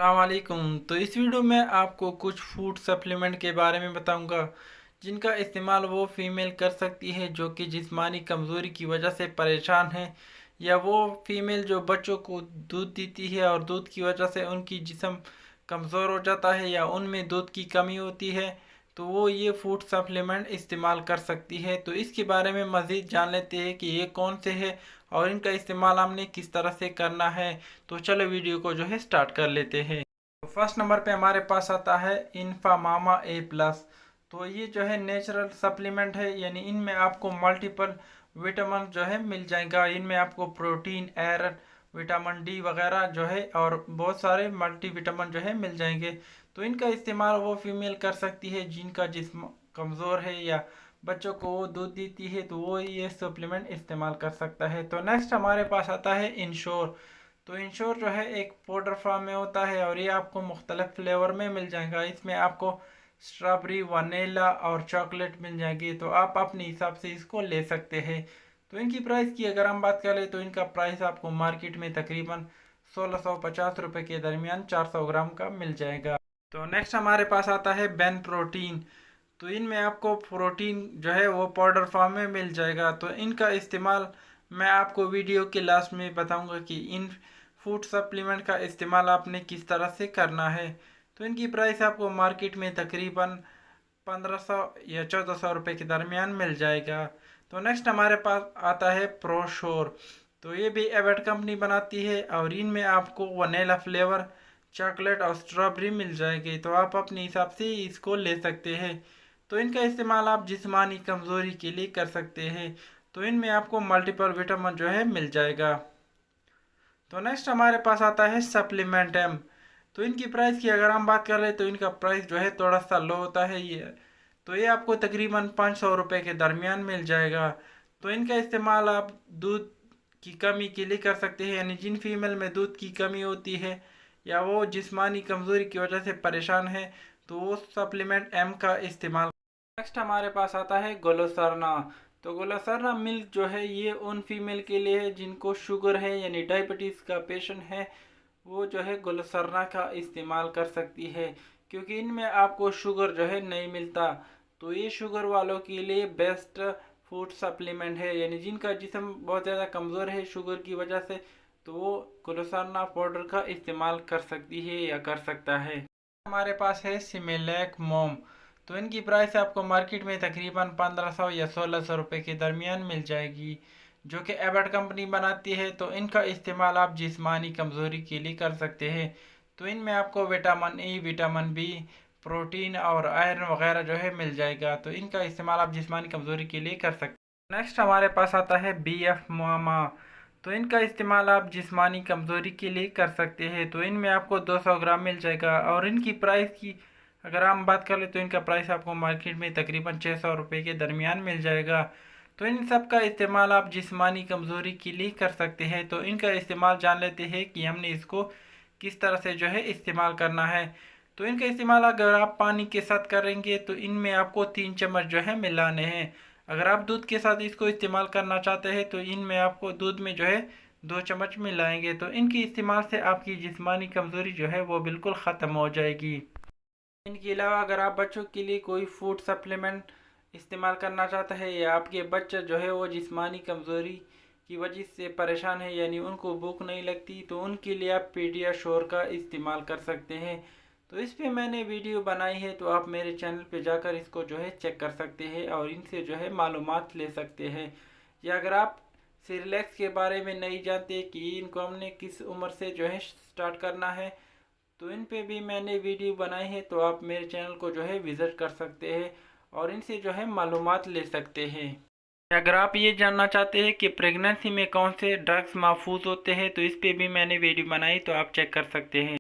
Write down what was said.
अस्सलामुअलैकुम। तो इस वीडियो में आपको कुछ फूड सप्लीमेंट के बारे में बताऊंगा जिनका इस्तेमाल वो फीमेल कर सकती है जो कि जिस्मानी कमज़ोरी की वजह से परेशान है, या वो फीमेल जो बच्चों को दूध देती है और दूध की वजह से उनकी जिस्म कमज़ोर हो जाता है या उनमें दूध की कमी होती है, तो वो ये फूड सप्लीमेंट इस्तेमाल कर सकती है। तो इसके बारे में मज़ीद जान लेते हैं कि ये कौन से है और इनका इस्तेमाल हमने किस तरह से करना है। तो चलो वीडियो को जो है स्टार्ट कर लेते हैं। तो फर्स्ट नंबर पे हमारे पास आता है इन्फा मामा ए प्लस। तो ये जो है नेचुरल सप्लीमेंट है, यानी इनमें आपको मल्टीपल विटामिन जो है मिल जाएगा। इनमें आपको प्रोटीन, आयरन, विटामिन डी वगैरह जो है और बहुत सारे मल्टी विटामिन जो है मिल जाएंगे। तो इनका इस्तेमाल वो फीमेल कर सकती है जिनका जिस्म कमज़ोर है या बच्चों को वो दूध देती है, तो वो ये सप्लीमेंट इस्तेमाल कर सकता है। तो नेक्स्ट हमारे पास आता है इंश्योर। तो इंश्योर जो है एक पाउडर फॉर्म में होता है और ये आपको मुख्तलिफ फ्लेवर में मिल जाएगा। इसमें आपको स्ट्रॉबेरी, वनीला और चॉकलेट मिल जाएगी, तो आप अपने हिसाब से इसको ले सकते हैं। तो इनकी प्राइस की अगर हम बात करें तो इनका प्राइस आपको मार्केट में तकरीबन 1650 रुपये के दरमियान 400 ग्राम का मिल जाएगा। तो नेक्स्ट हमारे पास आता है बेन प्रोटीन। तो इनमें आपको प्रोटीन जो है वो पाउडर फॉर्म में मिल जाएगा। तो इनका इस्तेमाल मैं आपको वीडियो के लास्ट में बताऊंगा कि इन फूड सप्लीमेंट का इस्तेमाल आपने किस तरह से करना है। तो इनकी प्राइस आपको मार्केट में तकरीबन 1500 या 1400 रुपये के दरमियान मिल जाएगा। तो नेक्स्ट हमारे पास आता है प्रोशोर। तो ये भी एवेट कंपनी बनाती है और इनमें आपको वनीला फ्लेवर, चॉकलेट और स्ट्रॉबेरी मिल जाएगी, तो आप अपने हिसाब से इसको ले सकते हैं। तो इनका इस्तेमाल आप जिस्मानी कमज़ोरी के लिए कर सकते हैं। तो इनमें आपको मल्टीपल विटामिन जो है मिल जाएगा। तो नेक्स्ट हमारे पास आता है सप्लीमेंट एम। तो इनकी प्राइस की अगर हम बात करें तो इनका प्राइस जो है थोड़ा सा लो होता है ये। तो ये आपको तकरीबन 500 रुपये के दरमियान मिल जाएगा। तो इनका इस्तेमाल आप दूध की कमी के लिए कर सकते हैं, यानी जिन फीमेल में दूध की कमी होती है या वो जिस्मानी कमज़ोरी की वजह से परेशान है, तो वो सप्लीमेंट एम का इस्तेमाल। नेक्स्ट हमारे पास आता है ग्लोसरना। तो ग्लोसरना मिल्क जो है ये उन फीमेल के लिए है जिनको शुगर है, यानी डायबिटीज़ का पेशेंट है, वो जो है ग्लोसरना का इस्तेमाल कर सकती है, क्योंकि इनमें आपको शुगर जो है नहीं मिलता। तो ये शुगर वालों के लिए बेस्ट फूड सप्लीमेंट है, यानी जिनका जिस्म बहुत ज़्यादा कमज़ोर है शुगर की वजह से, तो वो ग्लोसरना पाउडर का इस्तेमाल कर सकती है या कर सकता है। हमारे पास है सिमिलैक मोम। तो इनकी प्राइस आपको मार्केट में तकरीबन 1500 या 1600 रुपये के दरमियान मिल जाएगी, जो कि एबट कंपनी बनाती है। तो इनका इस्तेमाल आप जिस्मानी कमज़ोरी के लिए कर सकते हैं। तो इनमें आपको vitamin E, vitamin B, protein और आयरन वगैरह जो है मिल जाएगा। तो इनका इस्तेमाल आप जिस्मानी कमज़ोरी के लिए कर सकते हैं। नेक्स्ट हमारे पास आता है बी एफ मामा। तो इनका इस्तेमाल आप जिस्मानी कमज़ोरी के लिए कर सकते हैं। तो इनमें आपको 200 ग्राम मिल जाएगा और इनकी प्राइस की अगर हम बात कर ले तो इनका प्राइस आपको मार्केट में तकरीबन 600 रुपये के दरमियान मिल जाएगा। तो इन सब का इस्तेमाल आप जिस्मानी कमज़ोरी के लिए कर सकते हैं। तो इनका इस्तेमाल जान लेते हैं कि हमने इसको किस तरह से जो है इस्तेमाल करना है। तो इनका इस्तेमाल अगर आप पानी के साथ करेंगे तो इनमें आपको 3 चम्मच जो है मिलाने हैं। अगर आप दूध के साथ इसको इस्तेमाल करना चाहते हैं तो इनमें आपको दूध में जो है 2 चम्मच मिलाएंगे। तो इनके इस्तेमाल से आपकी जिस्मानी कमज़ोरी जो है वो बिल्कुल ख़त्म हो जाएगी। इनके अलावा अगर आप बच्चों के लिए कोई फूड सप्लीमेंट इस्तेमाल करना चाहते हैं या आपके बच्चा जो है वो जिस्मानी कमज़ोरी की वजह से परेशान है, यानी उनको भूख नहीं लगती, तो उनके लिए आप पीडियाश्योर का इस्तेमाल कर सकते हैं। तो इस पे मैंने वीडियो बनाई है, तो आप मेरे चैनल पे जाकर इसको जो है चेक कर सकते हैं और इनसे जो है मालूमात ले सकते हैं। या अगर आप सिरलैक्स के बारे में नहीं जानते कि इनको हमने किस उम्र से जो है स्टार्ट करना है, तो इन पे भी मैंने वीडियो बनाई है, तो आप मेरे चैनल को जो है विज़िट कर सकते हैं और इनसे जो है मालूमात ले सकते हैं। अगर आप ये जानना चाहते हैं कि प्रेगनेंसी में कौन से ड्रग्स महफूज होते हैं, तो इस पे भी मैंने वीडियो बनाई, तो आप चेक कर सकते हैं।